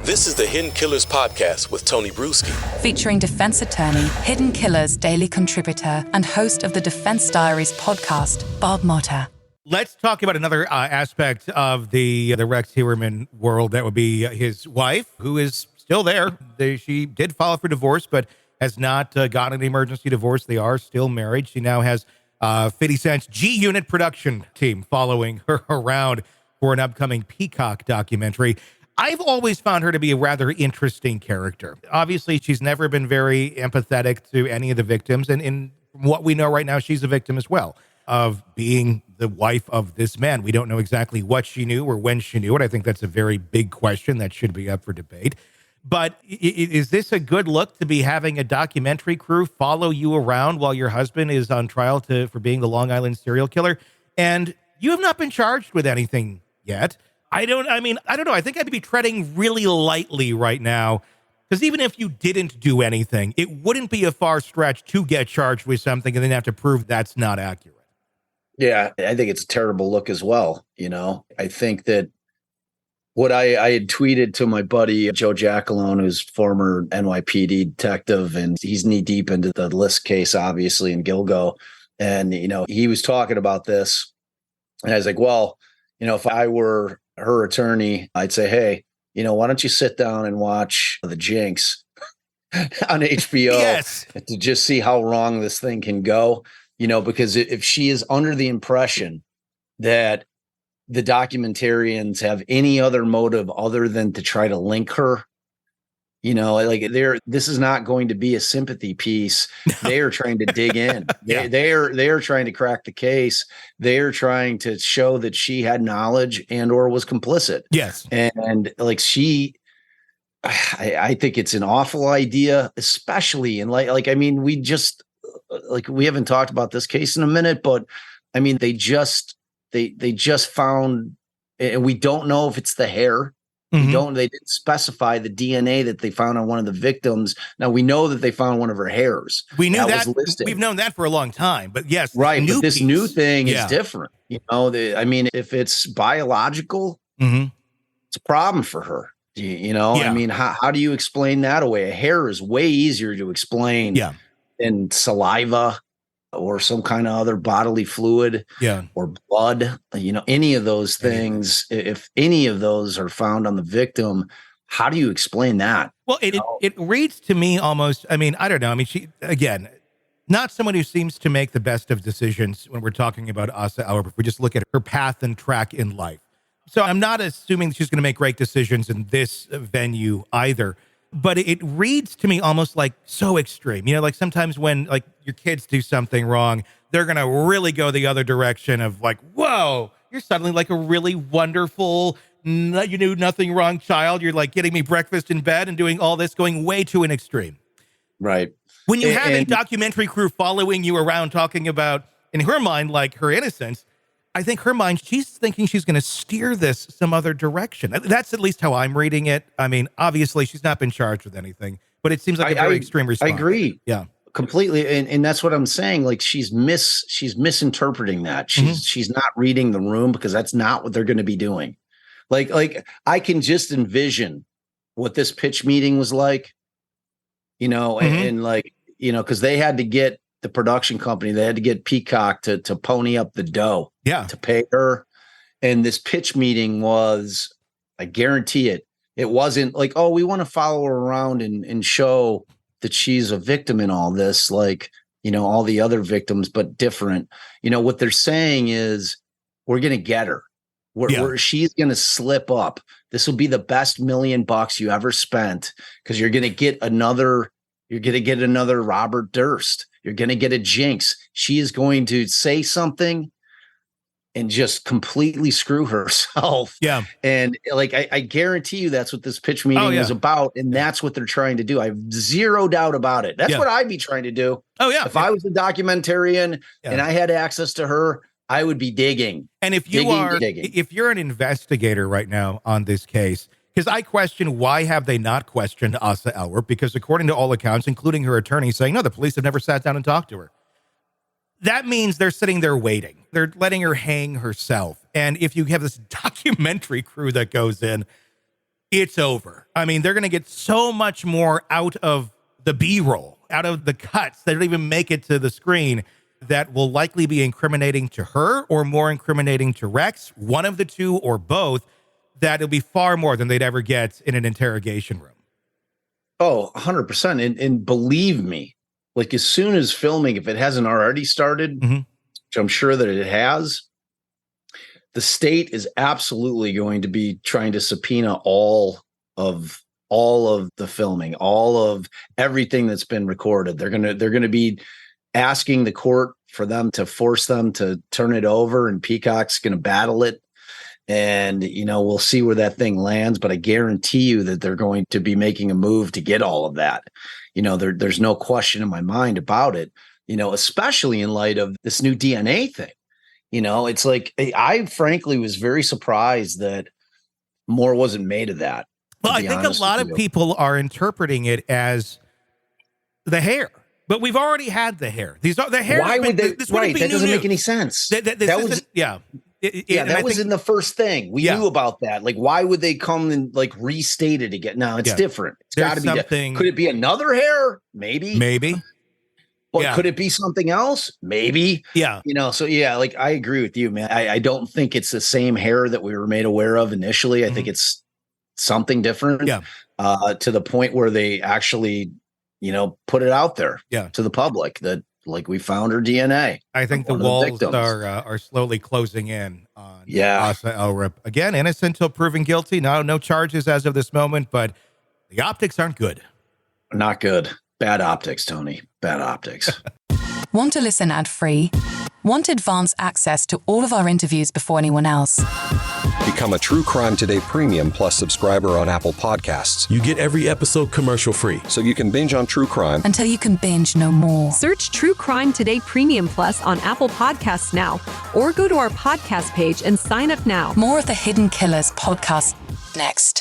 This is the Hidden Killers Podcast with Tony Brueski. Featuring defense attorney, Hidden Killers daily contributor, and host of the Defense Diaries podcast, Bob Motta. Let's talk about another aspect of the Rex Heuermann world. That would be his wife, who is still there. She did file for divorce, but has not gotten an emergency divorce. They are still married. She now has 50 Cent's G-Unit production team following her around for an upcoming Peacock documentary. I've always found her to be a rather interesting character. Obviously, she's never been very empathetic to any of the victims. And from what we know right now, she's a victim as well of being the wife of this man. We don't know exactly what she knew or when she knew it. I think that's a very big question that should be up for debate. But is this a good look to be having a documentary crew follow you around while your husband is on trial for being the Long Island serial killer? And you have not been charged with anything yet. I don't know. I think I'd be treading really lightly right now, because even if you didn't do anything, it wouldn't be a far stretch to get charged with something and then have to prove that's not accurate. Yeah, I think it's a terrible look as well. I think that what I had tweeted to my buddy, Joe Jackalone, who's former NYPD detective, and he's knee deep into the List case, obviously, in Gilgo. And, he was talking about this. And I was like, well, if I were her attorney, I'd say, hey, why don't you sit down and watch The Jinx on HBO Yes. to just see how wrong this thing can go, because if she is under the impression that the documentarians have any other motive other than to try to link her, this is not going to be a sympathy piece. They are trying to dig in. They are trying to crack the case. They are trying to show that she had knowledge and or was complicit. Yes. And I think it's an awful idea, especially in we haven't talked about this case in a minute, but they just found, and we don't know if it's the hair. Mm-hmm. They didn't specify the DNA that they found on one of the victims. Now we know that they found one of her hairs. We knew that. Was listed. We've known that for a long time, but yes. Right. But this new thing is different. If it's biological, mm-hmm. it's a problem for her. How do you explain that away? A hair is way easier to explain than saliva or some kind of other bodily fluid or blood, any of those things. If any of those are found on the victim, how do you explain that? Well, it reads to me almost, I don't know. She, again, not someone who seems to make the best of decisions when we're talking about Asa Ellerup, if we just look at her path and track in life. So I'm not assuming she's going to make great decisions in this venue either. But it reads to me almost like so extreme. Like sometimes when your kids do something wrong, they're going to really go the other direction of whoa, you're suddenly like a really wonderful, you knew nothing wrong child. You're getting me breakfast in bed and doing all this, going way to an extreme. Right. When you have a documentary crew following you around talking about, in her mind, her innocence, I think her mind, she's thinking she's going to steer this some other direction. That's at least how I'm reading it. Obviously, she's not been charged with anything, but it seems like a very extreme response. I agree. Yeah, completely. And that's what I'm saying. She's misinterpreting that. She's not reading the room, because that's not what they're going to be doing. I can just envision what this pitch meeting was like, mm-hmm. and because they had to get the production company, they had to get Peacock to pony up the dough to pay her. And this pitch meeting was, I guarantee it wasn't oh, we want to follow her around and show that she's a victim in all this, all the other victims, but different. What they're saying is, we're going to get her. She's going to slip up. This will be the best $1 million you ever spent, because you're going to get another Robert Durst. You're going to get a Jinx. She is going to say something and just completely screw herself. Yeah. And I guarantee you that's what this pitch meeting is about. And that's what they're trying to do. I have zero doubt about it. That's what I'd be trying to do. Oh, yeah. If I was a documentarian and I had access to her, I would be digging. And if you're an investigator right now on this case, because I question, why have they not questioned Asa Ellerup? Because according to all accounts, including her attorney, saying, no, the police have never sat down and talked to her. That means they're sitting there waiting. They're letting her hang herself. And if you have this documentary crew that goes in, it's over. I mean, they're going to get so much more out of the B-roll, out of the cuts that don't even make it to the screen, that will likely be incriminating to her or more incriminating to Rex, one of the two or both, that it'll be far more than they'd ever get in an interrogation room. Oh, 100%. And believe me, like as soon as filming, if it hasn't already started, which I'm sure that it has, the state is absolutely going to be trying to subpoena all of the filming, all of everything that's been recorded. They're going to be asking the court for them to force them to turn it over, and Peacock's going to battle it. And, we'll see where that thing lands, but I guarantee you that they're going to be making a move to get all of that. There's no question in my mind about it, especially in light of this new DNA thing. It's like, I frankly was very surprised that more wasn't made of that. Well, I think a lot of people are interpreting it as the hair, but we've already had the hair. These are the hair. Why would they? Right. That doesn't make any sense. That was that was in the first thing. We knew about that. Like, why would they come and like restate it again? No, it's different. It's got to be something. Could it be another hair? Maybe. But could it be something else? Maybe. Yeah. Like I agree with you, man. I don't think it's the same hair that we were made aware of initially. I think it's something different. Yeah. To the point where they actually, put it out there to the public that like we found her DNA. I think the walls are slowly closing in on Asa Ellerup. Again, innocent till proven guilty. No charges as of this moment, but the optics aren't good. Not good. Bad optics, Tony. Bad optics. Want to listen ad-free? Want advanced access to all of our interviews before anyone else? Become a True Crime Today Premium Plus subscriber on Apple Podcasts. You get every episode commercial-free, so you can binge on true crime until you can binge no more. Search True Crime Today Premium Plus on Apple Podcasts now, or go to our podcast page and sign up now. More of the Hidden Killers podcast next.